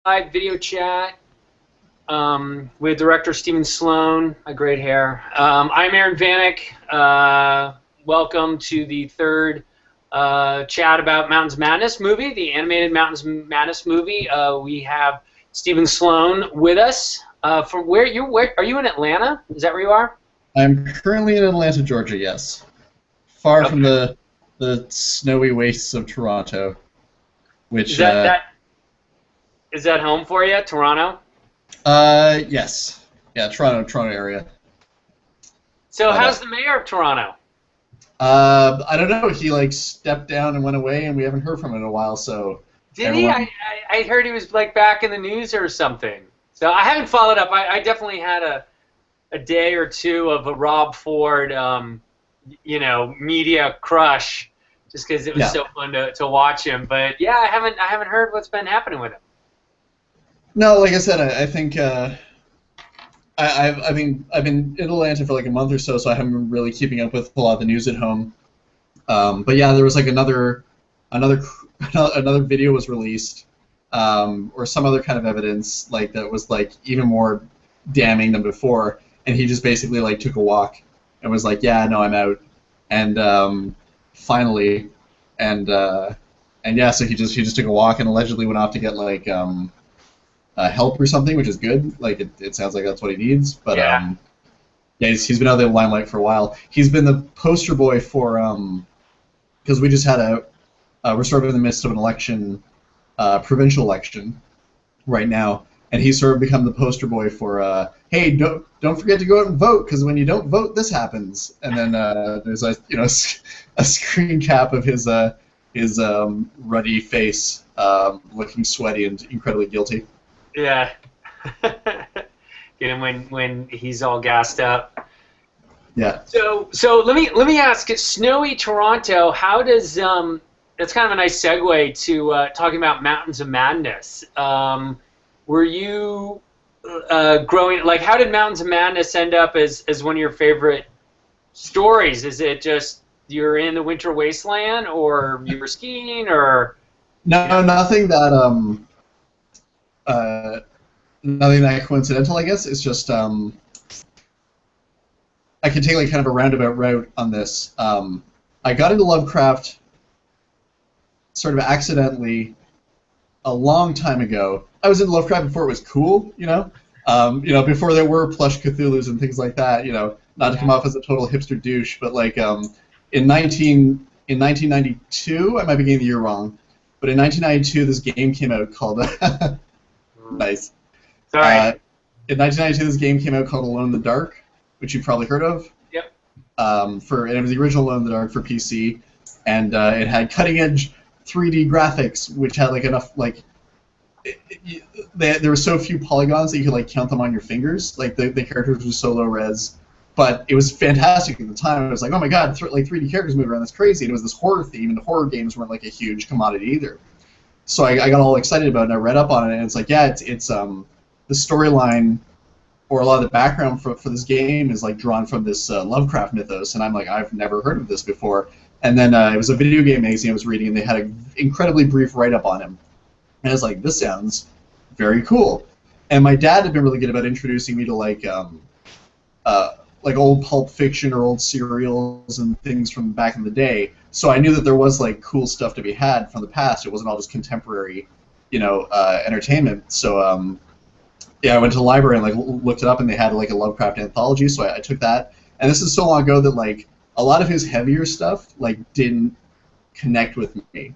live video chat with director Stephen Sloan, a great hair. I'm Aaron Vanek. Welcome to the third chat about Mountains Madness movie, the animated Mountains Madness movie. We have Stephen Sloan with us. From where are you in Atlanta? Is that where you are? I'm currently in Atlanta, Georgia. Yes, far from the snowy wastes of Toronto. Which is that home for you, Toronto? Yes, yeah, Toronto area. So how's the mayor of Toronto? I don't know. He stepped down and went away, and we haven't heard from him in a while. So did he? I heard he was back in the news or something. So I haven't followed up. I definitely had a day or two of a Rob Ford, media crush, just because it was so fun to watch him. But yeah, I haven't heard what's been happening with him. No, like I said, I think I've been in Atlanta for like a month or so, so I haven't been really keeping up with a lot of the news at home. But yeah, there was like another video was released, or some other kind of evidence that was even more damning than before, and he just basically took a walk and was like, yeah, no, I'm out, and finally, and yeah, so he just took a walk and allegedly went off to get help or something, which is good. It sounds like that's what he needs. But yeah, he's been out of the limelight for a while. He's been the poster boy for because we just had we're sort of in the midst of an election, provincial election, right now, and he's sort of become the poster boy for hey, don't forget to go out and vote, because when you don't vote, this happens. And then there's a screen cap of his ruddy face, looking sweaty and incredibly guilty. Yeah. Get him when he's all gassed up. Yeah. So let me ask, snowy Toronto, how does that's kind of a nice segue to talking about Mountains of Madness. Were you growing, how did Mountains of Madness end up as one of your favorite stories? Is it just you're in the winter wasteland, or you were skiing, or no, nothing that nothing that coincidental, I guess. It's just I could take kind of a roundabout route on this. I got into Lovecraft sort of accidentally a long time ago. I was into Lovecraft before it was cool, before there were plush Cthulhus and things like that, not to come off as a total hipster douche, but in 1992, I might be getting the year wrong, but in 1992 this game came out called nice. Sorry. In 1992 this game came out called Alone in the Dark, which you've probably heard of. Yep. And it was the original Alone in the Dark for PC, and it had cutting edge 3D graphics, which had enough there were so few polygons that you could count them on your fingers. The characters were so low res, but it was fantastic at the time. It was like, oh my god, 3D characters moving around, that's crazy. And it was this horror theme, and the horror games weren't a huge commodity either. So I got all excited about it, and I read up on it, and it's it's the storyline, or a lot of the background for this game is drawn from this Lovecraft mythos, and I'm I've never heard of this before. And then it was a video game magazine I was reading, and they had an incredibly brief write-up on him. And I was like, this sounds very cool. And my dad had been really good about introducing me to old Pulp Fiction or old serials and things from back in the day. So I knew that there was cool stuff to be had from the past. It wasn't all just contemporary, entertainment. So yeah, I went to the library and looked it up, and they had a Lovecraft anthology. So I took that. And this is so long ago that a lot of his heavier stuff didn't connect with me.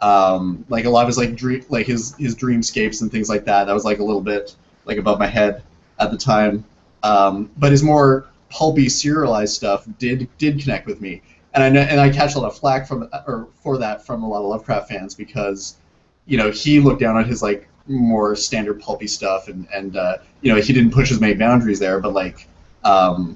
A lot of his his dreamscapes and things like that. That was a little bit above my head at the time. But his more pulpy, serialized stuff did connect with me. And I catch a lot of flack for that from a lot of Lovecraft fans, because he looked down on his more standard pulpy stuff, and he didn't push as many boundaries there. But I'm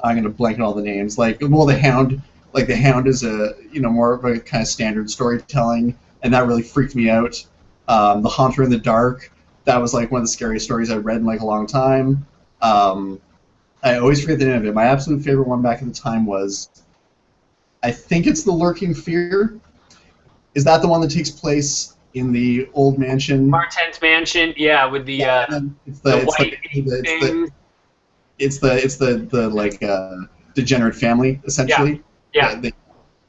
gonna blank on all the names. The Hound. The Hound is a more of a kind of standard storytelling, and that really freaked me out. The Haunter in the Dark, that was one of the scariest stories I'd read in a long time. I always forget the name of it. My absolute favorite one back at the time was, I think it's The Lurking Fear. Is that the one that takes place in the old mansion. Marten's mansion, yeah, with the white thing. It's the like degenerate family essentially. Yeah.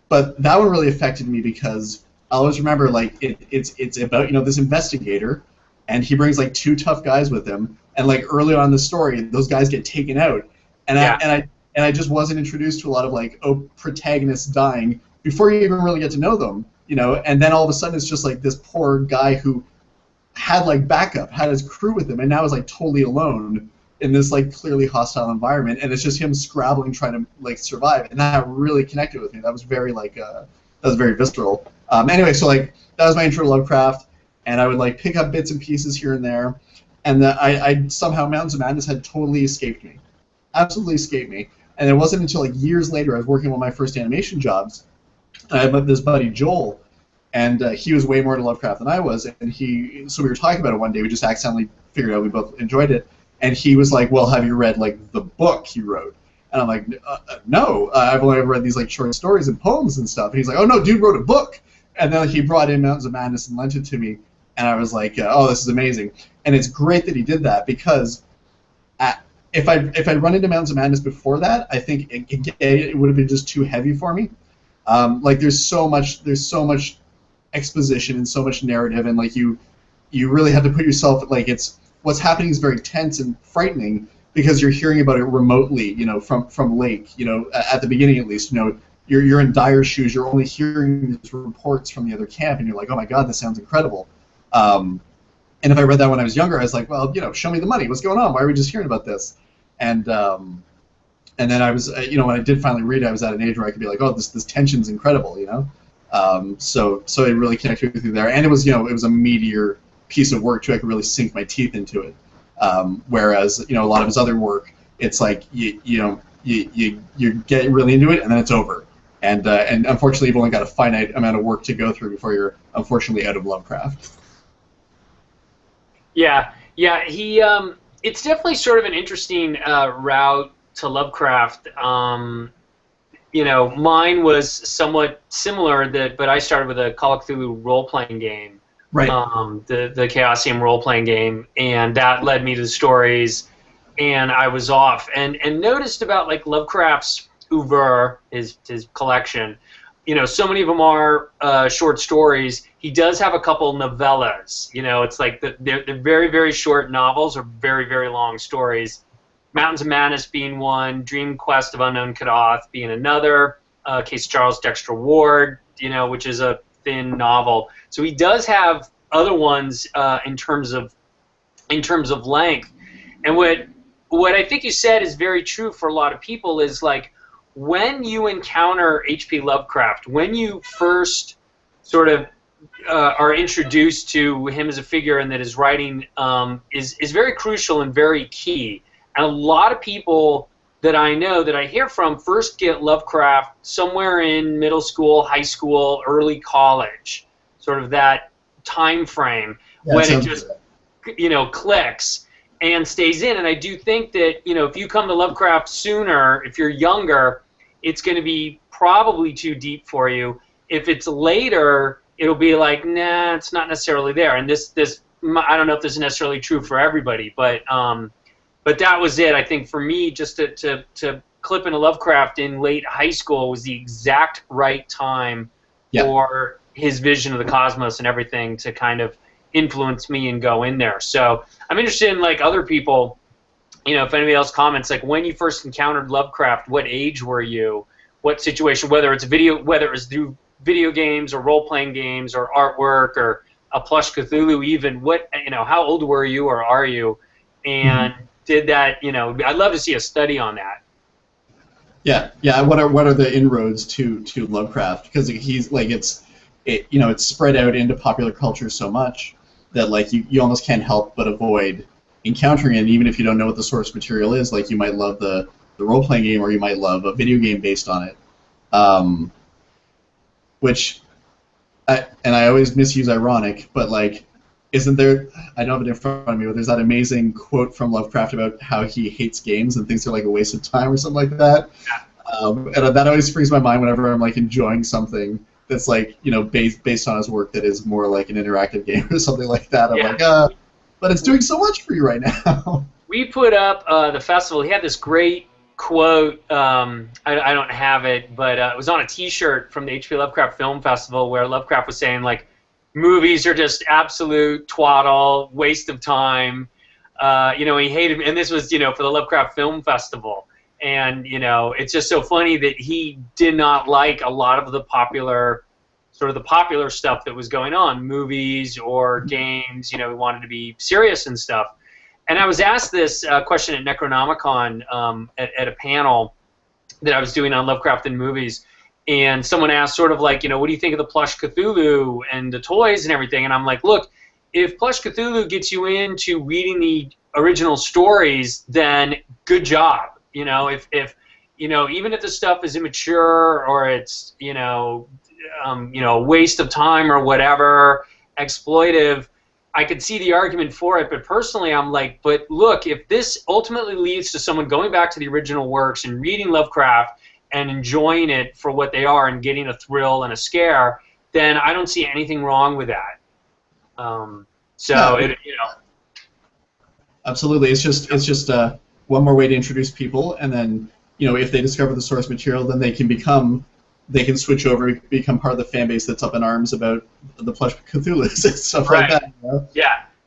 But that one really affected me because I always remember like it's about this investigator, and he brings like two tough guys with him, and like early on in the story those guys get taken out, and I just wasn't introduced to a lot of like protagonists dying before you even really get to know them, and then all of a sudden it's just like this poor guy who had like backup, had his crew with him, and now is like totally alone in this like clearly hostile environment, and it's just him scrabbling trying to like survive, and that really connected with me. That was very like that was very visceral. Anyway, so like that was my intro to Lovecraft, and I would like pick up bits and pieces here and there, and I somehow Mountains of Madness had totally escaped me, absolutely escaped me, and it wasn't until like years later I was working on my first animation jobs, and I met this buddy Joel, and he was way more into Lovecraft than I was, and so we were talking about it one day. We just accidentally figured out we both enjoyed it. And he was like, well, have you read, like, the book he wrote? And I'm like, no, I've only ever read these, like, short stories and poems and stuff. And he's like, oh, no, dude wrote a book. And then he brought in Mountains of Madness and lent it to me. And I was like, oh, this is amazing. And it's great that he did that because if I'd run into Mountains of Madness before that, I think it would have been just too heavy for me. Like, there's so much exposition and so much narrative, and, like, you really have to put yourself, like, what's happening is very tense and frightening because you're hearing about it remotely, from Lake, at the beginning at least, you're in dire shoes, you're only hearing these reports from the other camp, and you're like, oh my god, this sounds incredible. And if I read that when I was younger, I was like, well, show me the money, what's going on? Why are we just hearing about this? And then I was, when I did finally read it, I was at an age where I could be like, oh, this tension's incredible, So it really connected with you there, and it was, it was a meteor piece of work too. I could really sink my teeth into it. Whereas a lot of his other work, it's like you get really into it and then it's over. And unfortunately, you've only got a finite amount of work to go through before you're unfortunately out of Lovecraft. Yeah. He it's definitely sort of an interesting route to Lovecraft. Mine was somewhat similar, but I started with a Call of Cthulhu role-playing game. Right. The Chaosium role-playing game, and that led me to the stories, and I was off. And noticed about like Lovecraft's oeuvre, his collection, so many of them are short stories. He does have a couple novellas. It's like they're very, very short novels or very, very long stories. Mountains of Madness being one, Dream Quest of Unknown Kadath being another, Case Charles Dexter Ward, which is a thin novel. So he does have other ones in terms of length. And what I think you said is very true for a lot of people is like when you encounter H.P. Lovecraft, when you first sort of are introduced to him as a figure and that his writing is very crucial and very key. And a lot of people that I know, that I hear from, first get Lovecraft somewhere in middle school, high school, early college, sort of that time frame when it just clicks and stays in. And I do think that if you come to Lovecraft sooner, if you're younger, it's going to be probably too deep for you. If it's later, it'll be like, nah, it's not necessarily there. And this I don't know if this is necessarily true for everybody, but that was it. I think for me, just to clip into Lovecraft in late high school was the exact right time for his vision of the cosmos and everything to kind of influence me and go in there. So I'm interested in like other people, if anybody else comments, like when you first encountered Lovecraft, what age were you? What situation? Whether it was through video games or role-playing games or artwork or a plush Cthulhu, even how old were you or are you? And did that, I'd love to see a study on that. Yeah. What are the inroads to Lovecraft? Because he's like it's spread out into popular culture so much that like you almost can't help but avoid encountering it, even if you don't know what the source material is. Like you might love the role playing game, or you might love a video game based on it. I always misuse ironic, but like. Isn't there, I don't have it in front of me, but there's that amazing quote from Lovecraft about how he hates games and thinks they're like a waste of time or something like that. And that always frees my mind whenever I'm like enjoying something that's like based on his work that is more like an interactive game or something like that. I'm Yeah. like, but it's doing so much for you right now. We put up the festival. He had this great quote. I don't have it, but it was on a T-shirt from the H.P. Lovecraft Film Festival, where Lovecraft was saying, like, movies are just absolute twaddle, waste of time. He hated, and this was, for the Lovecraft Film Festival. And, it's just so funny that he did not like a lot of the popular stuff that was going on, movies or games. He wanted to be serious and stuff. And I was asked this question at Necronomicon at a panel that I was doing on Lovecraft and movies. And someone asked sort of like, what do you think of the plush Cthulhu and the toys and everything? And I'm like, look, if plush Cthulhu gets you into reading the original stories, then good job. If even if the stuff is immature or it's, a waste of time or whatever, exploitive, I could see the argument for it. But personally, I'm like, but look, if this ultimately leads to someone going back to the original works and reading Lovecraft and enjoying it for what they are and getting a thrill and a scare, then I don't see anything wrong with that. Absolutely, it's just one more way to introduce people, and then if they discover the source material, then they can switch over, become part of the fan base that's up in arms about the plush Cthulhus and stuff like that.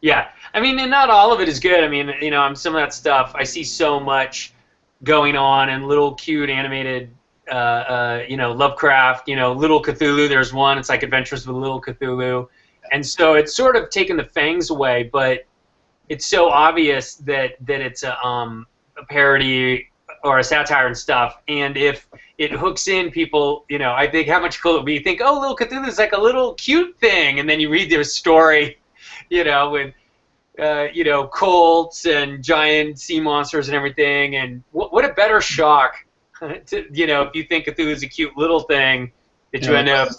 Yeah. I mean, and not all of it is good. I mean, some of that stuff, I see so much going on and little cute animated, Lovecraft, Little Cthulhu. There's one, it's like Adventures with Little Cthulhu. And so it's sort of taken the fangs away, but it's so obvious that it's a parody or a satire and stuff. And if it hooks in people, I think how much cooler it would be. You think, oh, Little Cthulhu is like a little cute thing, and then you read their story, with cults and giant sea monsters and everything. And what a better shock, if you think Cthulhu is a cute little thing, that you end up,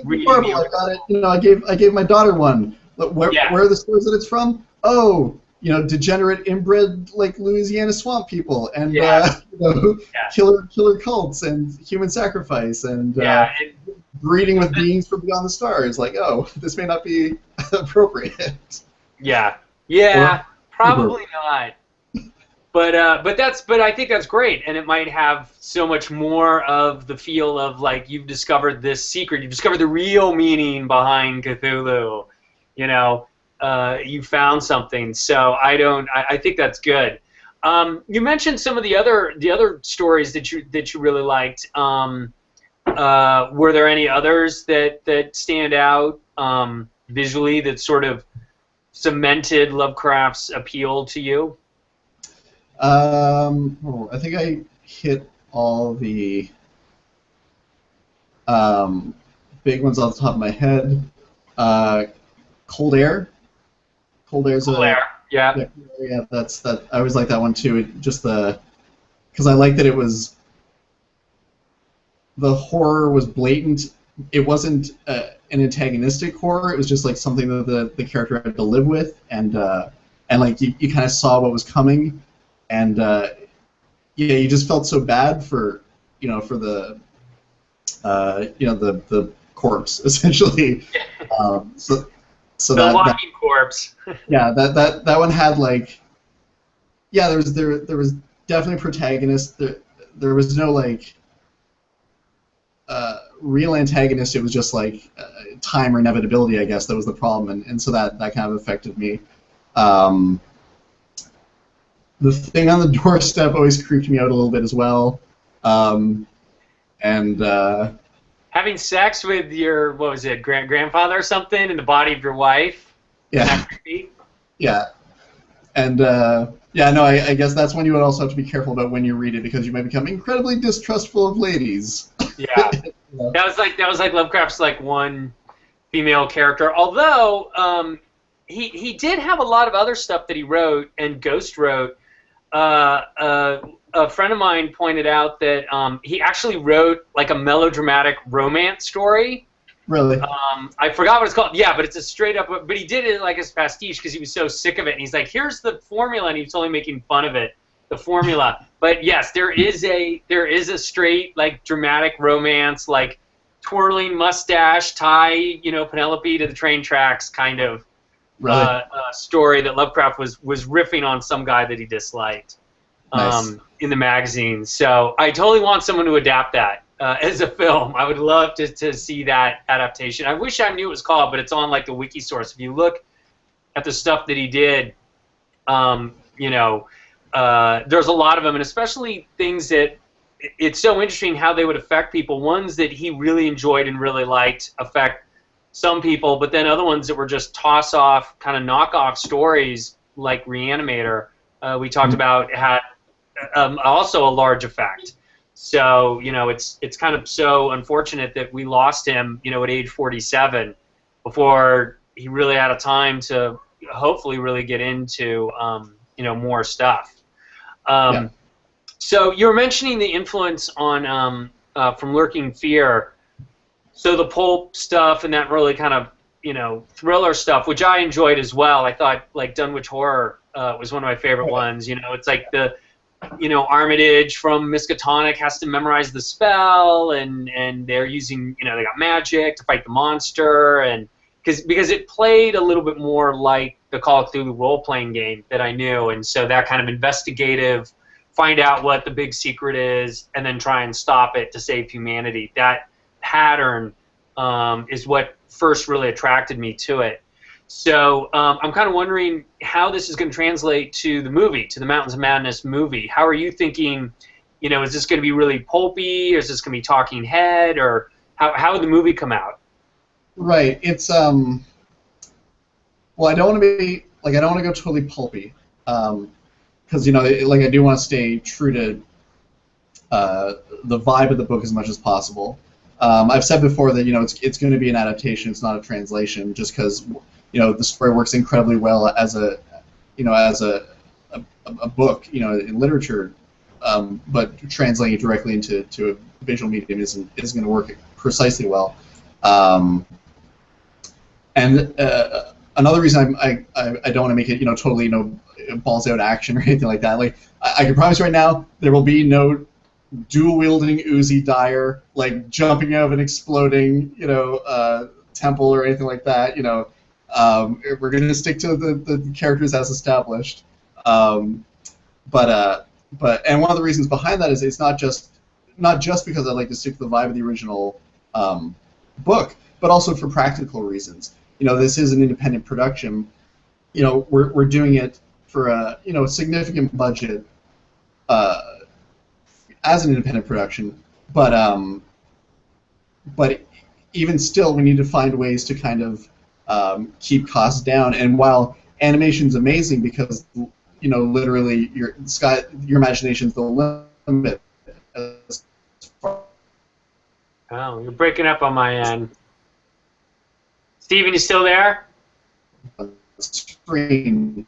reading. Horrible. I got it. I gave my daughter one. Where are the stories that it's from? Oh, degenerate inbred like Louisiana swamp people and killer cults and human sacrifice and breeding with beings from beyond the stars. Like, oh, this may not be appropriate. Yeah, probably not. But I think that's great, and it might have so much more of the feel of like you've discovered this secret, you've discovered the real meaning behind Cthulhu. You found something. So I think that's good. You mentioned some of the other stories that you really liked. Were there any others that stand out visually that sort of cemented Lovecraft's appeal to you? I think I hit all the big ones off the top of my head. Cold Air. Cold Air's yeah, that's that. I always like that one too. Because I like that it was the horror was blatant. It wasn't an antagonistic horror. It was just like something that the character had to live with, and like you kind of saw what was coming, and you just felt so bad for the the corpse essentially. So the walking corpse. Yeah, that one had like, there was definitely a protagonist. There was no like real antagonist. It was just like time or inevitability, I guess, that was the problem, and so that kind of affected me. The thing on the doorstep always creeped me out a little bit as well, having sex with your, what was it, grandfather or something in the body of your wife? Yeah. Yeah. And, I guess that's when you would also have to be careful about when you read it, because you might become incredibly distrustful of ladies. Yeah. That was like Lovecraft's like one female character. Although he did have a lot of other stuff that he wrote and Ghost wrote. A friend of mine pointed out that he actually wrote like a melodramatic romance story. Really? I forgot what it's called. Yeah, but it's a straight up. But he did it like as pastiche because he was so sick of it. And he's like, "Here's the formula," and he was only making fun of it, the formula. But yes, there is a straight like dramatic romance, like twirling mustache, tie, Penelope to the train tracks kind of Really? story that Lovecraft was riffing on some guy that he disliked Nice. in the magazine. So I totally want someone to adapt that as a film. I would love to see that adaptation. I wish I knew what it was called, but it's on like the wiki source. If you look at the stuff that he did, there's a lot of them, and especially things that it's so interesting how they would affect people. Ones that he really enjoyed and really liked affect some people, but then other ones that were just toss-off, kind of knock-off stories like Reanimator, we talked about, had also a large effect. So, it's kind of so unfortunate that we lost him, at age 47 before he really had a time to hopefully really get into, more stuff. Yeah. So you were mentioning the influence on from Lurking Fear. So the pulp stuff and that really kind of, thriller stuff, which I enjoyed as well. I thought like Dunwich Horror was one of my favorite ones. It's like the, Armitage from Miskatonic has to memorize the spell, and they're using, they got magic to fight the monster, and because it played a little bit more like the Call of Cthulhu role-playing game that I knew, and so that kind of investigative, find out what the big secret is, and then try and stop it to save humanity. That pattern is what first really attracted me to it. So I'm kind of wondering how this is going to translate to the movie, to the Mountains of Madness movie. How are you thinking, is this going to be really pulpy, or is this going to be talking head, or how would the movie come out? Right. It's well, I don't want to go totally pulpy, because I do want to stay true to the vibe of the book as much as possible. I've said before that it's going to be an adaptation. It's not a translation, just because the story works incredibly well as a book, in literature, but translating it directly into a visual medium isn't going to work precisely well. And another reason I don't want to make it totally balls out action or anything like that. Like I can promise right now there will be no dual wielding Uzi Dyer like jumping out of an exploding temple or anything like that. We're going to stick to the characters as established. But and one of the reasons behind that is it's not just because I like to stick to the vibe of the original book, but also for practical reasons. This is an independent production. We're doing it for a significant budget as an independent production, but even still, we need to find ways to kind of keep costs down. And while animation's amazing because literally your imagination's the limit. Oh, you're breaking up on my end. Steven, you still there? Screen.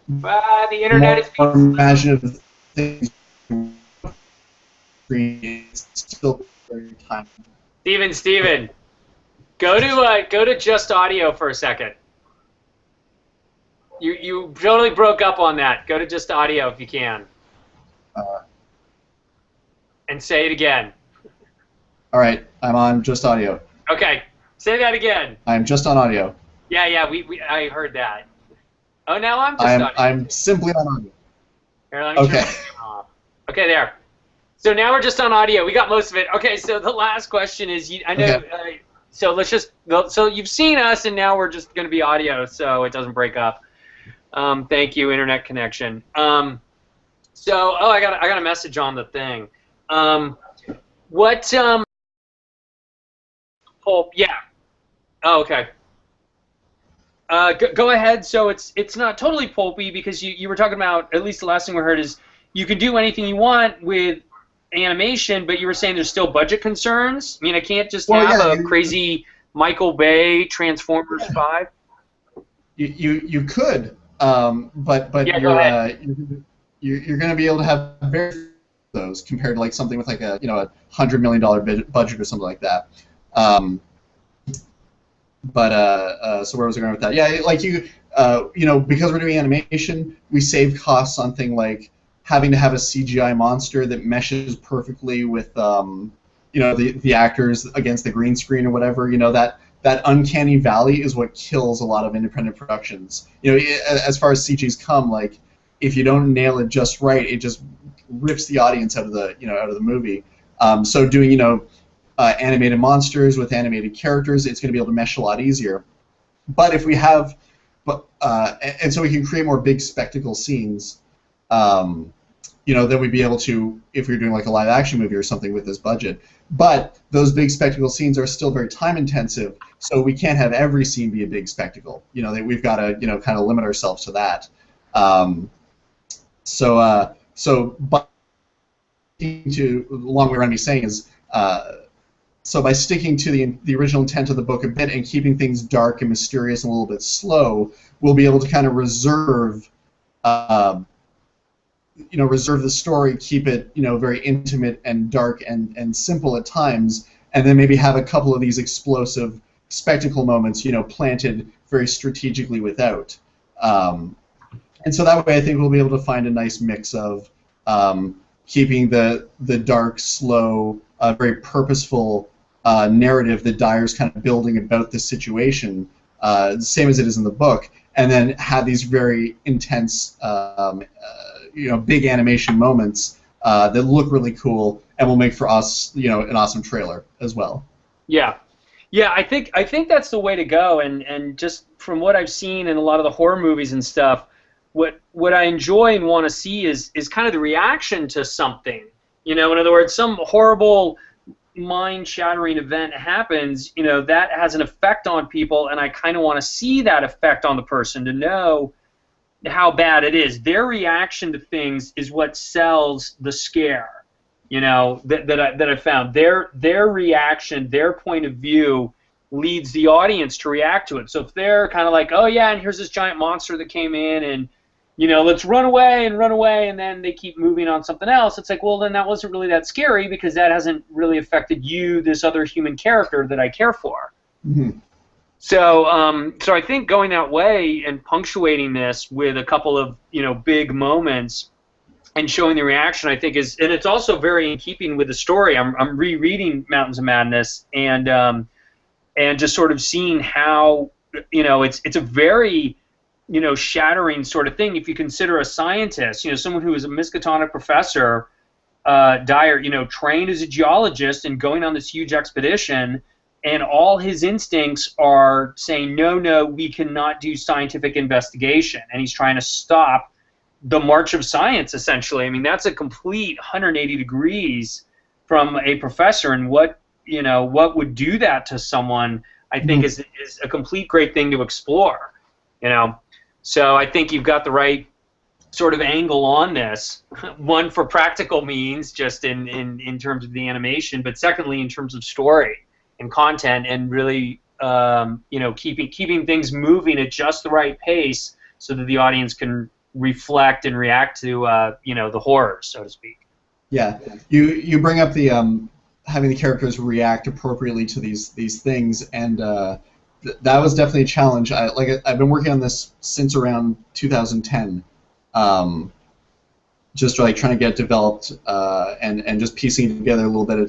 The internet is more imaginative things. Still very time. Steven, go to Just Audio for a second. You totally broke up on that. Go to Just Audio if you can. And say it again. All right, I'm on Just Audio. Okay, say that again. I'm just on audio. Yeah, I heard that. Oh, now I'm just on audio. I'm simply on audio. Here, let me turn it off. Okay, there. So now we're just on audio. We got most of it. Okay, so the last question is, I know. Okay. So let's just. So you've seen us, and now we're just going to be audio, so it doesn't break up. Thank you, internet connection. I got a message on the thing. Pulp? Yeah. Oh, okay. Go ahead. So it's not totally pulpy because you were talking about, at least the last thing we heard is you can do anything you want with animation, but you were saying there's still budget concerns. I mean, I can't just have a crazy Michael Bay Transformers 5. You could, but yeah, you're going to be able to have very few of those compared to like something with like a $100 million budget or something like that. So where was I going with that? Yeah, like because we're doing animation, we save costs on things like having to have a CGI monster that meshes perfectly with the actors against the green screen or whatever. That uncanny valley is what kills a lot of independent productions. As far as CG's come, like if you don't nail it just right, it just rips the audience out of the movie. So doing animated monsters with animated characters, it's going to be able to mesh a lot easier. But if we have, and so we can create more big spectacle scenes. Then we'd be able to, if you're doing like a live action movie or something with this budget. But those big spectacle scenes are still very time intensive, so we can't have every scene be a big spectacle. We've got to kind of limit ourselves to that. So by to the long way around me saying is, so by sticking to the original intent of the book a bit and keeping things dark and mysterious and a little bit slow, we'll be able to kind of reserve the story, keep it very intimate and dark and simple at times, and then maybe have a couple of these explosive spectacle moments planted very strategically without. And so that way I think we'll be able to find a nice mix of keeping the dark, slow, very purposeful narrative that Dyer's kind of building about the situation, same as it is in the book, and then have these very intense big animation moments that look really cool and will make for us, an awesome trailer as well. Yeah, I think that's the way to go. And just from what I've seen in a lot of the horror movies and stuff, what I enjoy and want to see is kind of the reaction to something. In other words, some horrible, mind-shattering event happens. That has an effect on people, and I kind of want to see that effect on the person to know how bad it is. Their reaction to things is what sells the scare, that I found. Their reaction, their point of view leads the audience to react to it. So if they're kind of like, oh yeah, and here's this giant monster that came in, and let's run away, and then they keep moving on something else, it's like, well, then that wasn't really that scary because that hasn't really affected you, this other human character that I care for. Mm-hmm. So I think going that way and punctuating this with a couple of big moments and showing the reaction, I think and it's also very in keeping with the story. I'm rereading Mountains of Madness and just sort of seeing how it's a very shattering sort of thing. If you consider a scientist, someone who is a Miskatonic professor, Dyer, trained as a geologist and going on this huge expedition. And all his instincts are saying, no, we cannot do scientific investigation. And he's trying to stop the march of science, essentially. I mean, that's a complete 180 degrees from a professor. And what would do that to someone, I think, is a complete great thing to explore. So I think you've got the right sort of angle on this. One, for practical means, just in terms of the animation, but secondly, in terms of story and content, and really keeping things moving at just the right pace so that the audience can reflect and react to the horror, so to speak. Yeah, you bring up the having the characters react appropriately to these things, and that was definitely a challenge. I've been working on this since around 2010, just trying to get it developed and just piecing it together a little bit at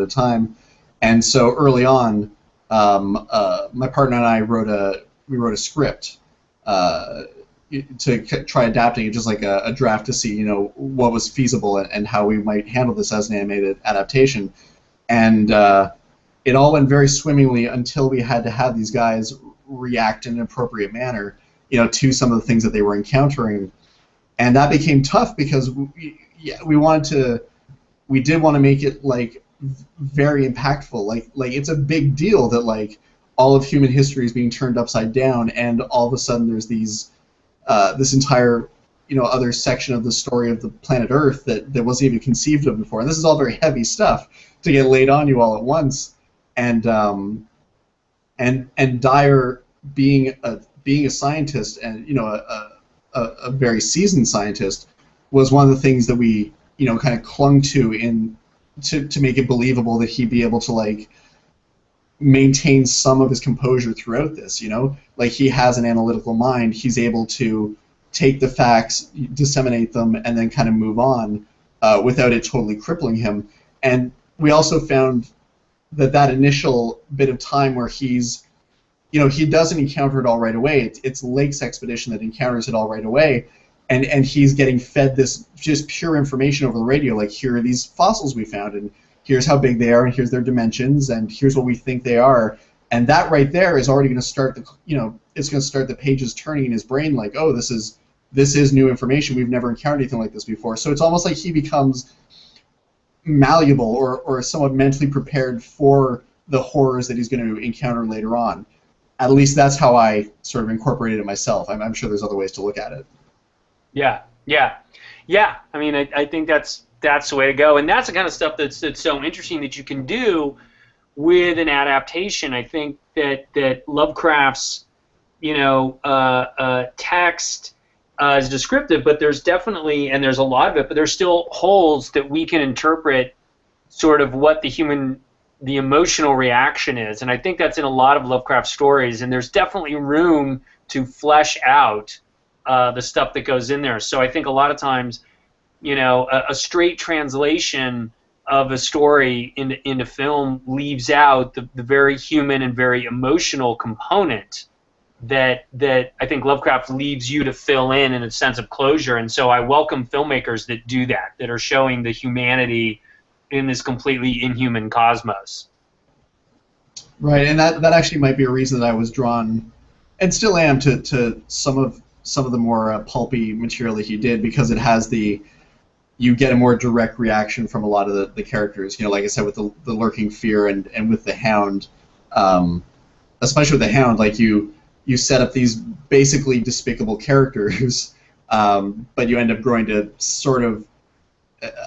a time. And so early on, my partner and I wrote a script to try adapting it, just like a draft to see what was feasible and how we might handle this as an animated adaptation. And it all went very swimmingly until we had to have these guys react in an appropriate manner, to some of the things that they were encountering, and that became tough because we did want to make it like very impactful, like it's a big deal that like all of human history is being turned upside down, and all of a sudden there's these this entire other section of the story of the planet Earth that wasn't even conceived of before. And this is all very heavy stuff to get laid on you all at once. And Dyer being a scientist and a very seasoned scientist was one of the things that we kind of clung to to make it believable that he'd be able to like maintain some of his composure throughout this. Like he has an analytical mind. He's able to take the facts, disseminate them, and then kind of move on without it totally crippling him. And we also found that initial bit of time where he's, he doesn't encounter it all right away. It's Lake's expedition that encounters it all right away, and he's getting fed this just pure information over the radio, like, here are these fossils we found, and here's how big they are, and here's their dimensions, and here's what we think they are. And that right there is already going to start it's going to start the pages turning in his brain, like, oh, this is new information. We've never encountered anything like this before. So it's almost like he becomes malleable or somewhat mentally prepared for the horrors that he's going to encounter later on. At least that's how I sort of incorporated it myself. I'm sure there's other ways to look at it. Yeah. I mean, I think that's the way to go, and that's the kind of stuff that's so interesting that you can do with an adaptation. I think that Lovecraft's text is descriptive, but there's definitely, and there's a lot of it, but there's still holes that we can interpret sort of what the emotional reaction is, and I think that's in a lot of Lovecraft stories, and there's definitely room to flesh out the stuff that goes in there. So I think a lot of times, a straight translation of a story into film leaves out the very human and very emotional component that I think Lovecraft leaves you to fill in a sense of closure. And so I welcome filmmakers that do that are showing the humanity in this completely inhuman cosmos. Right, and that actually might be a reason that I was drawn, and still am, to some of the more pulpy material that he did, because it has you get a more direct reaction from a lot of the characters. Like I said, with the lurking fear and with the Hound, especially with the Hound, like you set up these basically despicable characters, but you end up growing to sort of,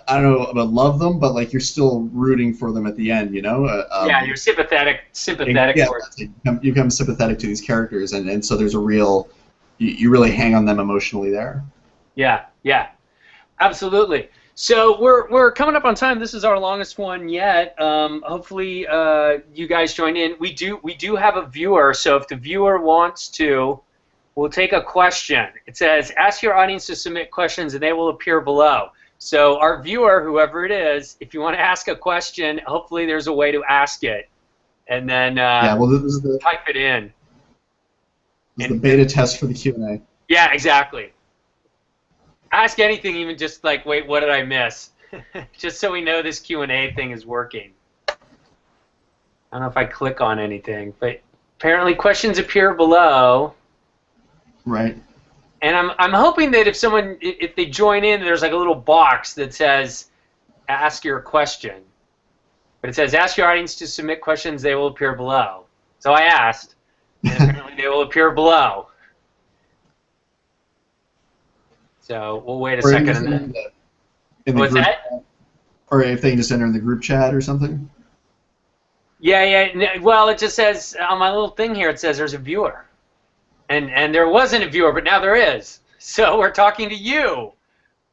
I don't know about love them, but like you're still rooting for them at the end, yeah, you're sympathetic yeah, for you become sympathetic to these characters, and so there's a real, you really hang on them emotionally there. Yeah, absolutely. So we're coming up on time. This is our longest one yet. Hopefully you guys join in. We do have a viewer, so if the viewer wants to, we'll take a question. It says, ask your audience to submit questions and they will appear below. So our viewer, whoever it is, if you want to ask a question, hopefully there's a way to ask it. And then type it in. This is the beta test for the Q&A. Yeah, exactly. Ask anything, even just like, wait, what did I miss? Just so we know this Q&A thing is working. I don't know if I click on anything, but apparently questions appear below. Right. And I'm hoping that if they join in, there's like a little box that says, ask your question. But it says, ask your audience to submit questions, they will appear below. So I asked, and apparently they will appear below. So we'll wait a second. What's that? Or if they can just enter in the group chat or something? Yeah. Well, it just says, on my little thing here, it says there's a viewer. And there wasn't a viewer, but now there is. So we're talking to you,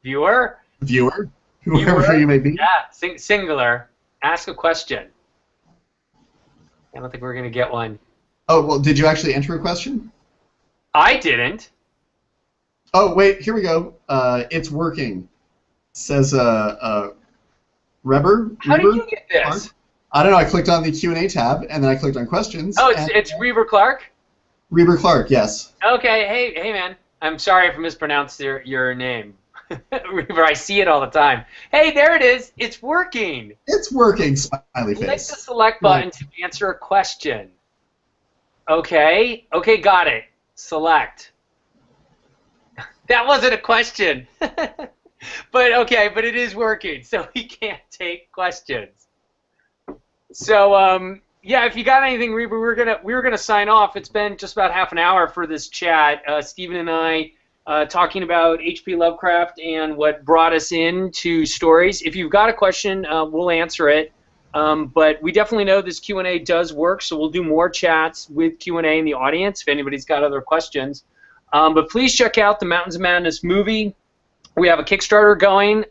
viewer. Viewer? Whoever you may be. Yeah, singular. Ask a question. I don't think we're going to get one. Oh, well, did you actually enter a question? I didn't. Oh, wait, here we go. It's working. It says, Reber? How did you get this? Clark? I don't know. I clicked on the Q&A tab, and then I clicked on questions. Oh, it's Reber Clark? Reber Clark, yes. Okay, hey, man. I'm sorry if I mispronounced your name. Reber, I see it all the time. Hey, there it is. It's working. It's working, smiley face. Click the select button to answer a question. Okay, got it. Select. That wasn't a question. but it is working, so we can't take questions. So, yeah, if you got anything, Reber, we're gonna sign off. It's been just about half an hour for this chat. Stephen and I talking about H.P. Lovecraft and what brought us into stories. If you've got a question, we'll answer it. But we definitely know this Q&A does work, so we'll do more chats with Q&A in the audience if anybody's got other questions. But please check out the Mountains of Madness movie. We have a Kickstarter going.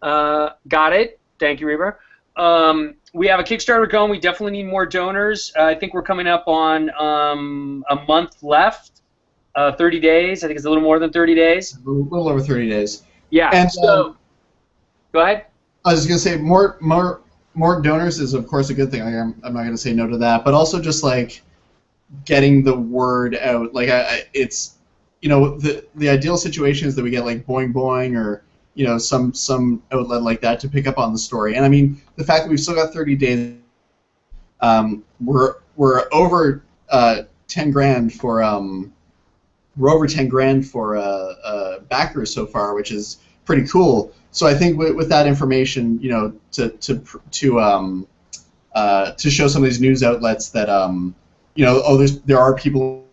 Got it. Thank you, Reber. We have a Kickstarter going. We definitely need more donors. I think we're coming up on a month left, 30 days. I think it's a little more than 30 days. A little over 30 days. Yeah. And so, go ahead. I was just gonna say more donors is of course a good thing. Like, I'm not gonna say no to that, but also just like getting the word out. Like it's the ideal situation is that we get like Boing Boing or some outlet like that to pick up on the story. And I mean the fact that we've still got 30 days, we're over 10 grand for backers so far, which is pretty cool. So I think with that information, to show some of these news outlets that there are people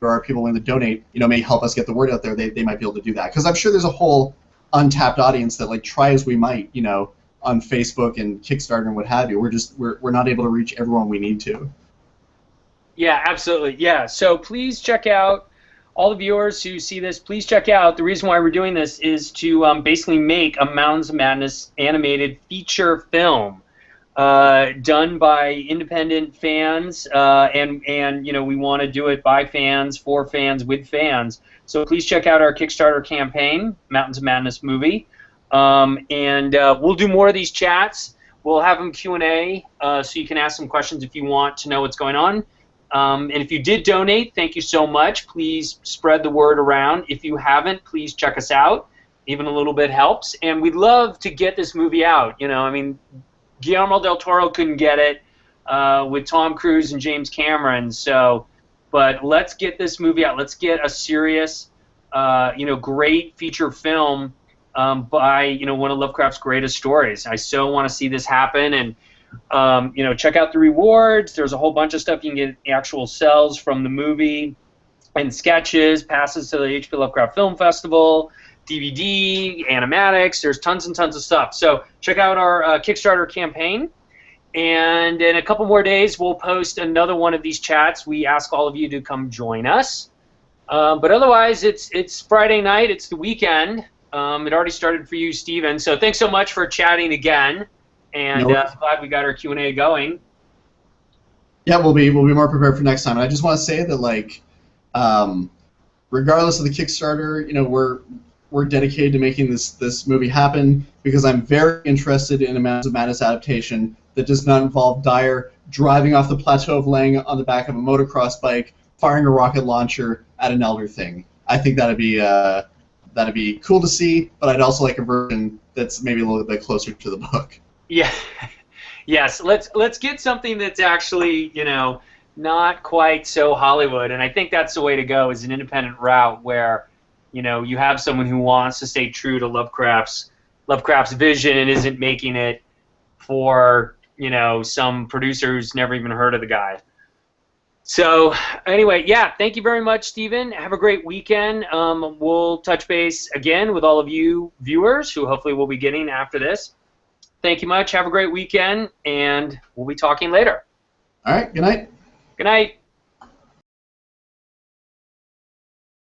willing to donate, may help us get the word out there. They might be able to do that, because I'm sure there's a whole untapped audience that, like, try as we might, on Facebook and Kickstarter and what have you, we're not able to reach everyone we need to. Yeah, absolutely. Yeah. So please check out, all the viewers who see this, please check out, the reason why we're doing this is to basically make a Mountains of Madness animated feature film done by independent fans, and we want to do it by fans, for fans, with fans. So please check out our Kickstarter campaign, Mountains of Madness movie, and we'll do more of these chats. We'll have them Q&A, so you can ask some questions if you want to know what's going on. And if you did donate, thank you so much. Please spread the word around. If you haven't, please check us out. Even a little bit helps. And we'd love to get this movie out. I mean, Guillermo del Toro couldn't get it with Tom Cruise and James Cameron. But let's get this movie out. Let's get a serious, great feature film by one of Lovecraft's greatest stories. I so want to see this happen. And check out the rewards. There's a whole bunch of stuff. You can get actual cells from the movie and sketches, passes to the HP Lovecraft Film Festival, DVD, animatics. There's tons and tons of stuff. So check out our Kickstarter campaign. And in a couple more days, we'll post another one of these chats. We ask all of you to come join us. But otherwise, it's Friday night. It's the weekend. It already started for you, Steven. So thanks so much for chatting again. And I'm glad we got our Q&A going. Yeah, we'll be more prepared for next time. And I just want to say that, like, regardless of the Kickstarter, we're dedicated to making this movie happen, because I'm very interested in a Mountains of Madness adaptation that does not involve Dyer driving off the Plateau of Leng on the back of a motocross bike, firing a rocket launcher at an elder thing. I think that'd be cool to see, but I'd also like a version that's maybe a little bit closer to the book. Yeah, yes. Let's get something that's actually, not quite so Hollywood, and I think that's the way to go, is an independent route where, you have someone who wants to stay true to Lovecraft's vision and isn't making it for, some producer who's never even heard of the guy. So anyway, yeah, thank you very much, Steven. Have a great weekend. We'll touch base again with all of you viewers, who hopefully we'll be getting after this. Thank you much. Have a great weekend, and we'll be talking later. All right. Good night. Good night.